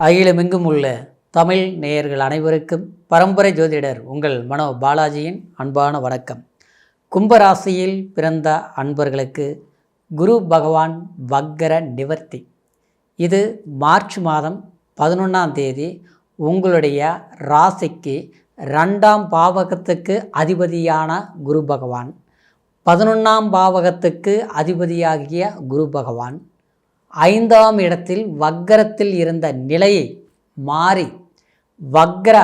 அகிலமெங்கும் உள்ள தமிழ் நேயர்கள் அனைவருக்கும் பரம்பரை ஜோதிடர் உங்கள் மனோ பாலாஜியின் அன்பான வணக்கம். கும்பராசியில் பிறந்த அன்பர்களுக்கு குரு பகவான் வக்கர நிவர்த்தி. இது மார்ச் மாதம் 11ஆம் தேதி உங்களுடைய ராசிக்கு 2ஆம் பாவகத்துக்கு அதிபதியான குரு பகவான், 11ஆம் பாவகத்துக்கு அதிபதியாகிய குரு பகவான் 5ஆம் இடத்தில் வக்கரத்தில் இருந்த நிலையை மாறி வக்கர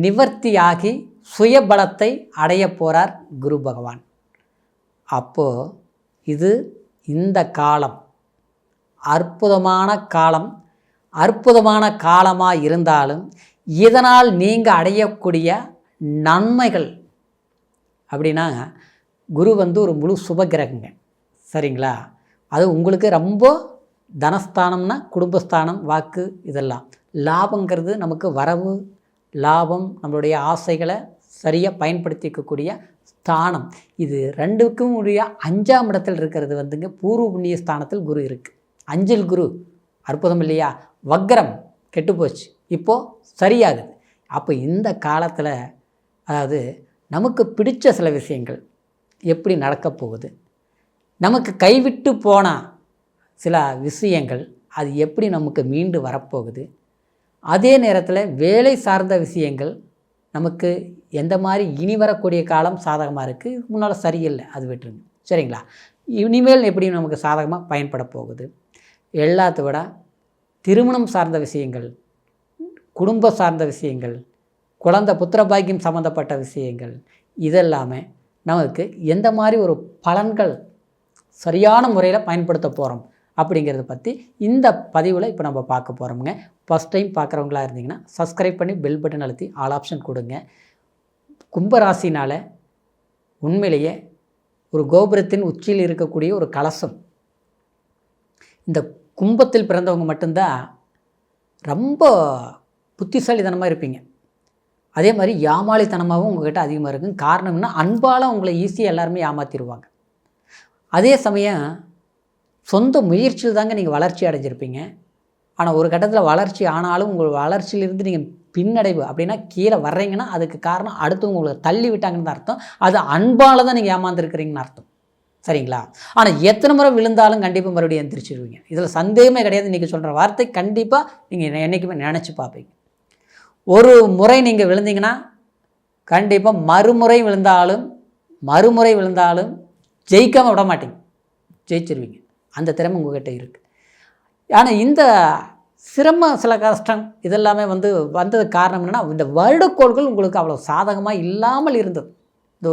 நிவர்த்தியாகி சுயபலத்தை அடைய போகிறார் குரு பகவான். அப்போது இந்த காலம் அற்புதமான காலமாக இருந்தாலும் இதனால் நீங்கள் அடையக்கூடிய நன்மைகள் அப்படின்னா, குரு ஒரு முழு சுபகிரகங்க, சரிங்களா? அது உங்களுக்கு ரொம்ப தனஸ்தானம்னா குடும்பஸ்தானம், வாக்கு, இதெல்லாம் லாபங்கிறது நமக்கு வரவு, லாபம், நம்மளுடைய ஆசைகளை சரியாக பயன்படுத்திக்கக்கூடிய ஸ்தானம். இது ரெண்டுக்கும் உடைய 5ஆம் இடத்தில் இருக்கிறது பூர்வ புண்ணிய ஸ்தானத்தில் குரு இருக்குது. 5இல் குரு அற்புதம் இல்லையா? வக்கரம் கெட்டுப்போச்சு, இப்போது சரியாகுது. அப்போ இந்த காலத்தில் அதாவது நமக்கு பிடிச்ச சில விஷயங்கள் எப்படி நடக்கப் போகுது, நமக்கு கைவிட்டு போனால் சில விஷயங்கள் அது எப்படி நமக்கு மீண்டு வரப்போகுது, அதே நேரத்தில் வேலை சார்ந்த விஷயங்கள் நமக்கு எந்த மாதிரி இனி வரக்கூடிய காலம் சாதகமாக இருக்குது, முன்னால் சரியில்லை, அது விட்டுருங்க, சரிங்களா? இனிமேல் எப்படி நமக்கு சாதகமாக பயன்பட போகுது, எல்லாத்த விட திருமணம் சார்ந்த விஷயங்கள், குடும்ப சார்ந்த விஷயங்கள், குழந்தை புத்திர பாக்கியம் சம்மந்தப்பட்ட விஷயங்கள், இதெல்லாமே நமக்கு எந்த மாதிரி ஒரு பலன்கள் சரியான முறையில் பயன்படுத்த போகிறோம் அப்படிங்கிறத பற்றி இந்த பதிவில் இப்போ நம்ம பார்க்க போகிறோமுங்க. ஃபஸ்ட் டைம் பார்க்குறவங்களா இருந்தீங்கன்னா சப்ஸ்கிரைப் பண்ணி பெல் பட்டன் அழுத்தி ஆல் ஆப்ஷன் கொடுங்க. கும்பராசினால் உண்மையிலேயே ஒரு கோபுரத்தின் உச்சியில் இருக்கக்கூடிய ஒரு கலசம். இந்த கும்பத்தில் பிறந்தவங்க மட்டும்தான் ரொம்ப புத்திசாலித்தனமாக இருப்பீங்க. அதே மாதிரி ஏமாளித்தனமாகவும் உங்கள்கிட்ட அதிகமாக இருக்குங்க. காரணம்னா அன்பால் உங்களை ஈஸியாக எல்லாருமே ஏமாற்றிடுவாங்க. அதே சமயம் சொந்த முயற்சியில் தாங்க நீங்கள் வளர்ச்சி அடைஞ்சிருப்பீங்க. ஆனால் ஒரு கட்டத்தில் வளர்ச்சி ஆனாலும் உங்கள் வளர்ச்சியிலிருந்து நீங்கள் பின்னடைவு அப்படின்னா கீழே வர்றீங்கன்னா அதுக்கு காரணம் அடுத்தவங்க உங்களை தள்ளி விட்டாங்கன்னு அர்த்தம். அது அன்பால் தான் நீங்கள் ஏமாந்துருக்கிறீங்கன்னு அர்த்தம், சரிங்களா? ஆனால் எத்தனை முறை விழுந்தாலும் கண்டிப்பாக மறுபடியும் எந்திரிச்சிடுவீங்க. இதில் சந்தேகமே கிடையாது. நீங்கள் சொல்கிற வார்த்தை கண்டிப்பாக நீங்கள் என்றைக்குமே நினச்சி பார்ப்பீங்க. ஒரு முறை நீங்கள் விழுந்தீங்கன்னா கண்டிப்பாக மறுமுறை விழுந்தாலும் ஜெயிக்காமல் விட மாட்டீங்க, ஜெயிச்சிருவீங்க. அந்த திறமை உங்கள்கிட்ட இருக்குது. ஆனால் இந்த சிரமம், சில கஷ்டம் இதெல்லாமே வந்தது காரணம் என்னென்னா, இந்த வருடக்கோள்கள் உங்களுக்கு அவ்வளோ சாதகமாக இல்லாமல் இருந்தது. இந்த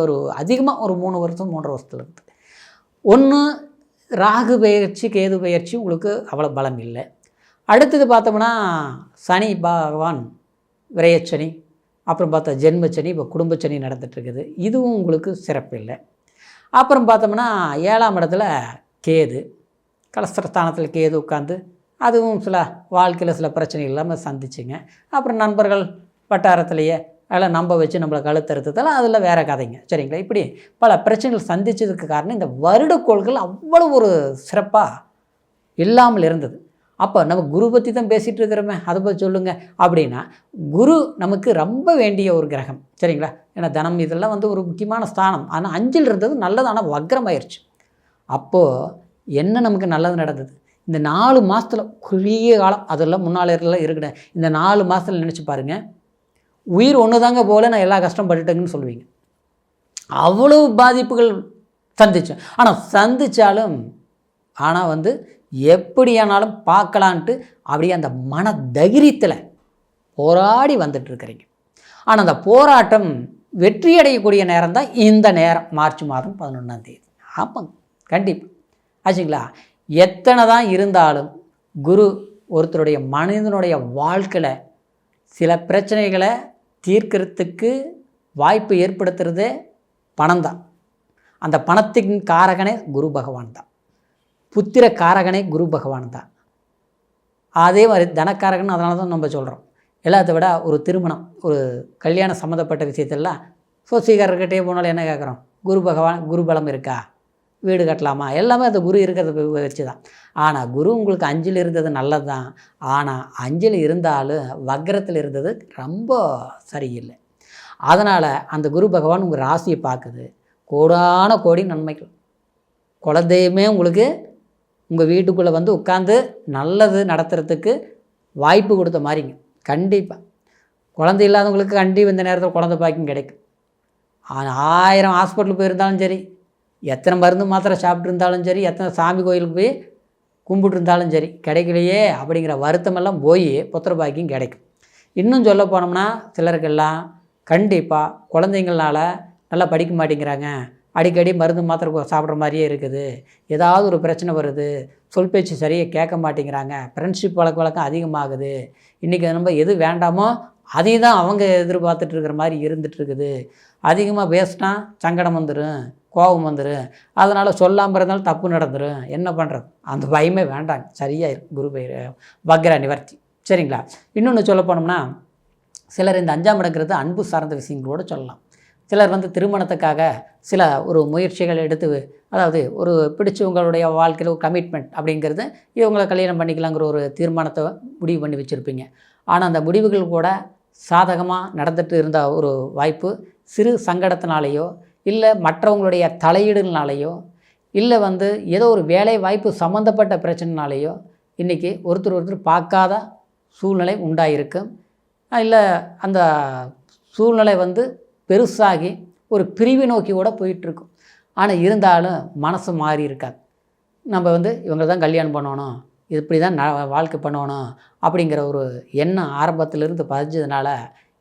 ஒரு அதிகமாக ஒரு 3 வருஷம் 3.5 வருஷத்தில் இருந்து ஒன்று ராகு பெயர்ச்சி, கேது பெயர்ச்சி உங்களுக்கு அவ்வளோ பலம் இல்லை. அடுத்தது பார்த்தோம்னா சனி பகவான் விரயச்சனி, அப்புறம் பார்த்தா ஜென்மச்சனி, இப்போ குடும்பச்சனி நடந்துகிட்ருக்குது, இதுவும் உங்களுக்கு சிறப்பு இல்லை. அப்புறம் பார்த்தோம்னா 7ஆம் இடத்துல கேது, கலஸ்திரஸ்தானத்தில் கேது உட்காந்து அதுவும் சில வாழ்க்கையில் சில பிரச்சனைகள் இல்லாமல் சந்திச்சுங்க. அப்புறம் நண்பர்கள் வட்டாரத்திலேயே அதெல்லாம் நம்ப வச்சு நம்மளை கழுத்தறுத்ததெல்லாம் அதில் வேறு கதைங்க, சரிங்களா? இப்படி பல பிரச்சனைகள் சந்தித்ததுக்கு காரணம் இந்த வருடக்கோள்கள் அவ்வளோ ஒரு சிறப்பாக இல்லாமல் இருந்தது. அப்போ நம்ம குரு பற்றி தான் பேசிகிட்டு இருக்கிறோமே, அதை பற்றி சொல்லுங்கள் அப்படின்னா, குரு நமக்கு ரொம்ப வேண்டிய ஒரு கிரகம், சரிங்களா? ஏன்னா தனம் இதெல்லாம் ஒரு முக்கியமான ஸ்தானம். ஆனால் 5இல் இருந்தது நல்லது, ஆனால் வக்ரமாயிருச்சு. அப்போது என்ன நமக்கு நல்லது நடந்தது? இந்த 4 மாதத்தில் குறுகிய காலம், அதெல்லாம் முன்னாள் இருக்கட இந்த 4 மாதத்தில் நினச்சி பாருங்கள். உயிர் ஒன்று தாங்க போல நான் எல்லா கஷ்டம் பட்டுட்டேங்கன்னு சொல்லுவீங்க. அவ்வளோ பாதிப்புகள் சந்தித்தேன். ஆனால் சந்தித்தாலும் எப்படியானாலும் பார்க்கலான்ட்டு அப்படியே அந்த மன தைரியத்தில் போராடி வந்துட்டுருக்கிறீங்க. ஆனால் அந்த போராட்டம் வெற்றி அடையக்கூடிய நேரம் தான் இந்த நேரம், மார்ச் மாதம் 11ஆம் தேதி. ஆமாங்க, கண்டிப்பாக ஆச்சுங்களா? எத்தனை தான் இருந்தாலும் குரு ஒருத்தருடைய மனிதனுடைய வாழ்க்கையில் சில பிரச்சனைகளை தீர்க்கிறதுக்கு வாய்ப்பு ஏற்படுத்துகிறதே பணம் தான். அந்த பணத்தின் காரகனே குரு பகவான் தான். புத்திர காரகனே குரு பகவான் தான். அதே மாதிரி தனக்காரகன், அதனால தான் நம்ம சொல்கிறோம். எல்லாத்த விட ஒரு திருமணம், ஒரு கல்யாணம் சம்மந்தப்பட்ட விஷயத்தெல்லாம் சோசிகாரர்கிட்டே போனாலும் என்ன கேட்குறோம்? குரு பகவான், குரு பலம் இருக்கா? வீடு கட்டலாமா, எல்லாமே அந்த குரு இருக்கிறத வச்சு தான். ஆனால் குரு உங்களுக்கு 5ல் இருந்தது நல்லது தான். ஆனால் 5ல் இருந்தாலும் வக்ரத்தில் இருந்தது ரொம்ப சரியில்லை. அதனால் அந்த குரு பகவான் உங்கள் ராசியை பார்க்குது. கோடான கோடி நன்மைகள். குலதெய்வமே உங்களுக்கு உங்கள் வீட்டுக்குள்ளே வந்து உட்காந்து நல்லது நடத்துறதுக்கு வாய்ப்பு கொடுத்த மாதிரிங்க. கண்டிப்பாக குழந்தை இல்லாதவங்களுக்கு கண்டிப்பாக இந்த நேரத்தில் குழந்தை பாக்கியம் கிடைக்கும். 1000 ஹாஸ்பிட்டல் போயிருந்தாலும் சரி, எத்தனை மருந்து மாத்திரை சாப்பிட்டு இருந்தாலும் சரி, எத்தனை சாமி கோயிலுக்கு போய் கும்பிட்டு இருந்தாலும் சரி, கிடைக்கலையே அப்படிங்கிற வருத்தமெல்லாம் போய் புத்திர பாக்கியம் கிடைக்கும். இன்னும் சொல்ல போனோம்னா சிலருக்கெல்லாம் கண்டிப்பாக குழந்தைங்களால நல்லா படிக்க மாட்டேங்கிறாங்க, அடிக்கடி மருந்து மாத்திரை சாப்பிட்ற மாதிரியே இருக்குது, ஏதாவது ஒரு பிரச்சனை வருது, சொல் பேச்சு சரியாக கேட்க மாட்டேங்கிறாங்க, ஃப்ரெண்ட்ஷிப் வழக்கம் அதிகமாகுது, இன்றைக்கி நம்ம எது வேண்டாமோ அதையும் தான் அவங்க எதிர்பார்த்துட்டு இருக்கிற மாதிரி இருந்துகிட்ருக்குது, அதிகமாக பேசினா சங்கடம் வந்துடும், கோபம் வந்துடும், அதனால் சொல்லாமல் இருந்தாலும் தப்பு நடந்துடும், என்ன பண்ணுறது, அந்த பயமே வேண்டாங்க, சரியாக குரு வக்ர நிவர்த்தி. சரிங்களா? இன்னொன்று சொல்ல போனோம்னா சிலர் இந்த 5ஆம் இடங்கிறது அன்பு சார்ந்த விஷயங்களோடு சொல்லலாம். சிலர் வந்து திருமணத்துக்காக சில ஒரு முயற்சிகள் எடுத்து, அதாவது ஒரு பிடிச்சவங்களுடைய வாழ்க்கையில் ஒரு கமிட்மெண்ட் அப்படிங்கிறது இவங்களை கல்யாணம் பண்ணிக்கலாங்கிற ஒரு தீர்மானத்தை முடிவு பண்ணி வச்சுருப்பீங்க. ஆனால் அந்த முடிவுகள் கூட சாதகமாக நடந்துட்டு இருந்த ஒரு வாய்ப்பு சிறு சங்கடத்தினாலேயோ இல்லை மற்றவங்களுடைய தலையீடுனாலேயோ இல்லை வந்து ஏதோ ஒரு வேலை வாய்ப்பு சம்மந்தப்பட்ட பிரச்சனைனாலேயோ இன்றைக்கி ஒருத்தர் பார்க்காத சூழ்நிலை உண்டாயிருக்கும். இல்லை அந்த சூழ்நிலை வந்து பெருசாகி ஒரு பிரிவு நோக்கி கூட போயிட்டுருக்கும். ஆனால் இருந்தாலும் மனசு மாறி இருக்காது. நம்ம வந்து இவங்க தான் கல்யாணம் பண்ணணும், இப்படி தான் வாழ்க்கை பண்ணணும் அப்படிங்கிற ஒரு எண்ணம் ஆரம்பத்திலிருந்து பதிஞ்சதுனால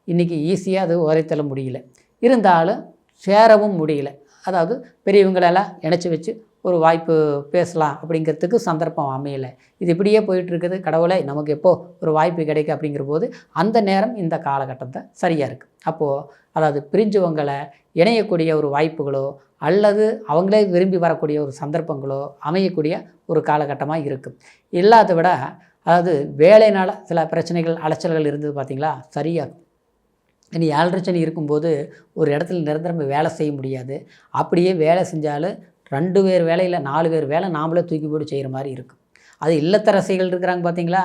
இன்றைக்கி ஈஸியாக அது உரைத்தள்ள முடியல, இருந்தாலும் சேரவும் முடியல. அதாவது பெரியவங்களெல்லாம் இணைச்சி வச்சு ஒரு வாய்ப்பு பேசலாம் அப்படிங்கிறதுக்கு சந்தர்ப்பம் அமையலை. இது இப்படியே போயிட்டுருக்குது. கடவுளை நமக்கு எப்போது ஒரு வாய்ப்பு கிடைக்கும் அப்படிங்கிற போது அந்த நேரம் இந்த காலகட்டத்தை சரியாக இருக்குது. அப்போது அதாவது பிரிஞ்சவங்களை இணையக்கூடிய ஒரு வாய்ப்புகளோ அல்லது அவங்களே விரும்பி வரக்கூடிய ஒரு சந்தர்ப்பங்களோ அமையக்கூடிய ஒரு காலகட்டமாக இருக்குது. இல்லாத விட அதாவது வேலைனால் சில பிரச்சனைகள் அலைச்சல்கள் இருந்தது பார்த்திங்களா, சரியாகும். இனி 7.5 சனி இருக்கும்போது ஒரு இடத்துல நிரந்தரமாக வேலை செய்ய முடியாது. அப்படியே வேலை செஞ்சாலும் 2 பேர் வேலை இல்லை 4 பேர் வேலை நாமளே தூக்கி போட்டு செய்கிற மாதிரி இருக்கும். அது இல்லத்தரசிகள் இருக்கிறாங்க பார்த்திங்களா,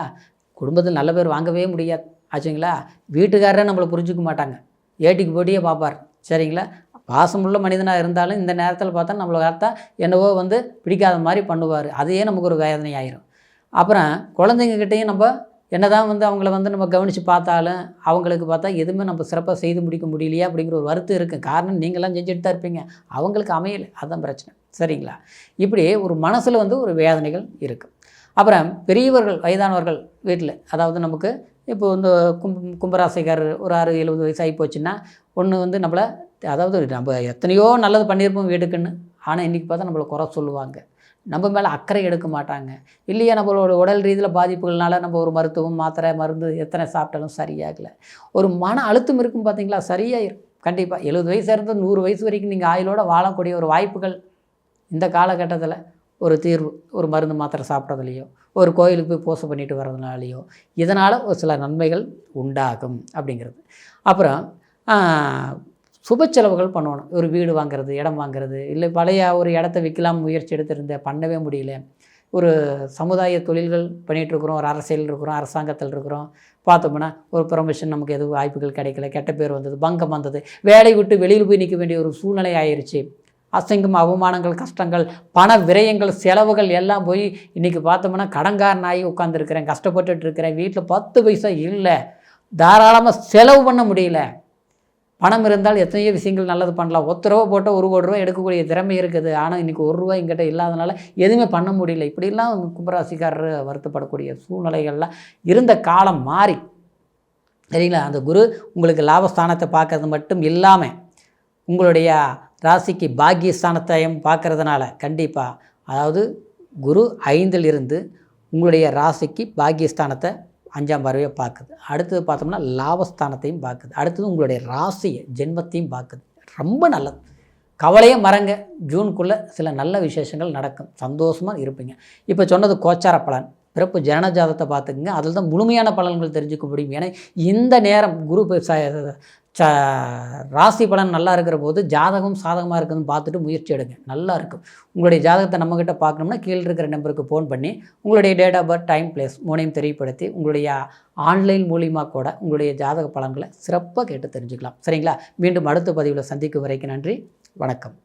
குடும்பத்தில் நல்ல பேர் வாங்கவே முடியாது ஆச்சுங்களா. வீட்டுக்காரரே நம்மளை புரிஞ்சிக்க மாட்டாங்க, ஏட்டிக்கு போட்டியே பார்ப்பார். சரிங்களா? பாசமுள்ள மனிதனாக இருந்தாலும் இந்த நேரத்தில் பார்த்தா நம்மளை பார்த்தா என்னவோ வந்து பிடிக்காத மாதிரி பண்ணுவார். அதையே நமக்கு ஒரு வேதனை ஆயிரும். அப்புறம் குழந்தைங்கக்கிட்டையும் நம்ம என்ன தான் வந்து அவங்கள வந்து நம்ம கவனித்து பார்த்தாலும் அவங்களுக்கு பார்த்தா எதுவுமே நம்ம சிறப்பாக செய்து முடிக்க முடியலையே அப்படிங்கிற ஒரு வருத்தம் இருக்குது. காரணம் நீங்களாம் செஞ்சுட்டு தான் இருப்பீங்க, அவங்களுக்கு அமையலை, அதுதான் பிரச்சனை. சரிங்களா? இப்படி ஒரு மனசில் வந்து ஒரு வேதனைகள் இருக்குது. அப்புறம் பெரியவர்கள் வயதானவர்கள் வீட்டில், அதாவது நமக்கு இப்போ இந்த கும்பராசிக்காரர் ஒரு 60-70 வயசு ஆகி போச்சுன்னா ஒன்று வந்து நம்மளை, அதாவது நம்ம எத்தனையோ நல்லது பண்ணியிருப்போம் வீட்டுக்குன்னு, ஆனால் இன்றைக்கி பார்த்தா நம்மளை குறை சொல்லுவாங்க, நம்ம மேலே அக்கறை எடுக்க மாட்டாங்க. இல்லையா நம்மளோட உடல் ரீதியில் பாதிப்புகள்னால நம்ம ஒரு மருத்துவம் மாத்திரை மருந்து எத்தனை சாப்பிட்டாலும் சரியாகலை. ஒரு மன அழுத்தம் இருக்கும் பார்த்திங்களா, சரியாயிரும் கண்டிப்பாக. 70 வயசாக இருந்து 100 வயசு வரைக்கும் நீங்கள் ஆயுளோடு வாழக்கூடிய ஒரு வாய்ப்புகள் இந்த காலகட்டத்தில் ஒரு தீர்வு, ஒரு மருந்து மாத்திரை சாப்பிட்றதுலையோ ஒரு கோயிலுக்கு போய் பூசை பண்ணிட்டு வர்றதுனாலையோ இதனால் ஒரு சில நன்மைகள் உண்டாகும் அப்படிங்கிறது. அப்புறம் சுப செலவுகள் பண்ணணும். ஒரு வீடு வாங்கிறது, இடம் வாங்கிறது, இல்லை பழைய ஒரு இடத்த விற்கலாம் முயற்சி எடுத்திருந்தேன், பண்ணவே முடியல. ஒரு சமுதாய தொழில்கள் பண்ணிகிட்ருக்குறோம், ஒரு அரசியல் இருக்கிறோம், அரசாங்கத்தில் இருக்கிறோம், பார்த்தோம்னா ஒரு ப்ரொமோஷன் நமக்கு எதுவும் வாய்ப்புகள் கிடைக்கல, கெட்ட பேர் வந்தது, பங்கம் வந்தது, வேலை விட்டு வெளியில் போய் நிற்க வேண்டிய ஒரு சூழ்நிலை ஆயிடுச்சு. அசிங்கம், அவமானங்கள், கஷ்டங்கள், பண விரயங்கள், செலவுகள் எல்லாம் போய் இன்றைக்கி பார்த்தோம்னா கடன்காரனாகி உட்காந்துருக்கிறேன், கஷ்டப்பட்டுட்டு இருக்கிறேன், வீட்டில் 10 பைசா இல்லை, தாராளமாக செலவு பண்ண முடியல. பணம் இருந்தால் எத்தனையோ விஷயங்கள் நல்லது பண்ணலாம். 10 ரூபா போட்டால் 1 கோடி ரூபா எடுக்கக்கூடிய திறமை இருக்குது. ஆனால் இன்றைக்கி 1 ரூபா எங்கிட்ட இல்லாதனால எதுவுமே பண்ண முடியல. இப்படிலாம் கும்பராசிக்காரர் வருத்தப்படக்கூடிய சூழ்நிலைகள்லாம் இருந்த காலம் மாறி, சரிங்களா? அந்த குரு உங்களுக்கு லாபஸ்தானத்தை பார்க்கறது மட்டும் இல்லாமல் உங்களுடைய ராசிக்கு பாக்கியஸ்தானத்தையும் பார்க்கறதுனால கண்டிப்பாக, அதாவது குரு 5ல் இருந்து உங்களுடைய ராசிக்கு பாக்கியஸ்தானத்தை 5ஆம் பார்வையை பார்க்குது. அடுத்தது பார்த்தோம்னா லாபஸ்தானத்தையும் பார்க்குது. அடுத்தது உங்களுடைய ராசியை ஜென்மத்தையும் பார்க்குது. ரொம்ப நல்லது. கவலையே மறங்க, ஜூனுக்குள்ளே சில நல்ல விசேஷங்கள் நடக்கும், சந்தோஷமாக இருப்பீங்க. இப்போ சொன்னது கோச்சார பலன். பிறப்பு ஜனன ஜாதகத்தை பார்த்துக்குங்க. அதில் தான் முழுமையான பலன்கள் தெரிஞ்சுக்க முடியும். ஏன்னா இந்த நேரம் குரு ராசி பலன் நல்லா இருக்கிற போது ஜாதகம் சாதகமாக இருக்குதுன்னு பார்த்துட்டு முயற்சி எடுங்க, நல்லா இருக்கும். உங்களுடைய ஜாதகத்தை நம்மக்கிட்ட பார்க்கணும்னா கீழே இருக்கிற நம்பருக்கு ஃபோன் பண்ணி உங்களுடைய date of birth, time, place மூணையும் தெரியப்படுத்தி உங்களுடைய ஆன்லைன் மூலிமா கூட உங்களுடைய ஜாதக பலன்களை சிறப்பாக கேட்டு தெரிஞ்சுக்கலாம். சரிங்களா? மீண்டும் அடுத்த பதிவில் சந்திக்கும் வரைக்கும் நன்றி, வணக்கம்.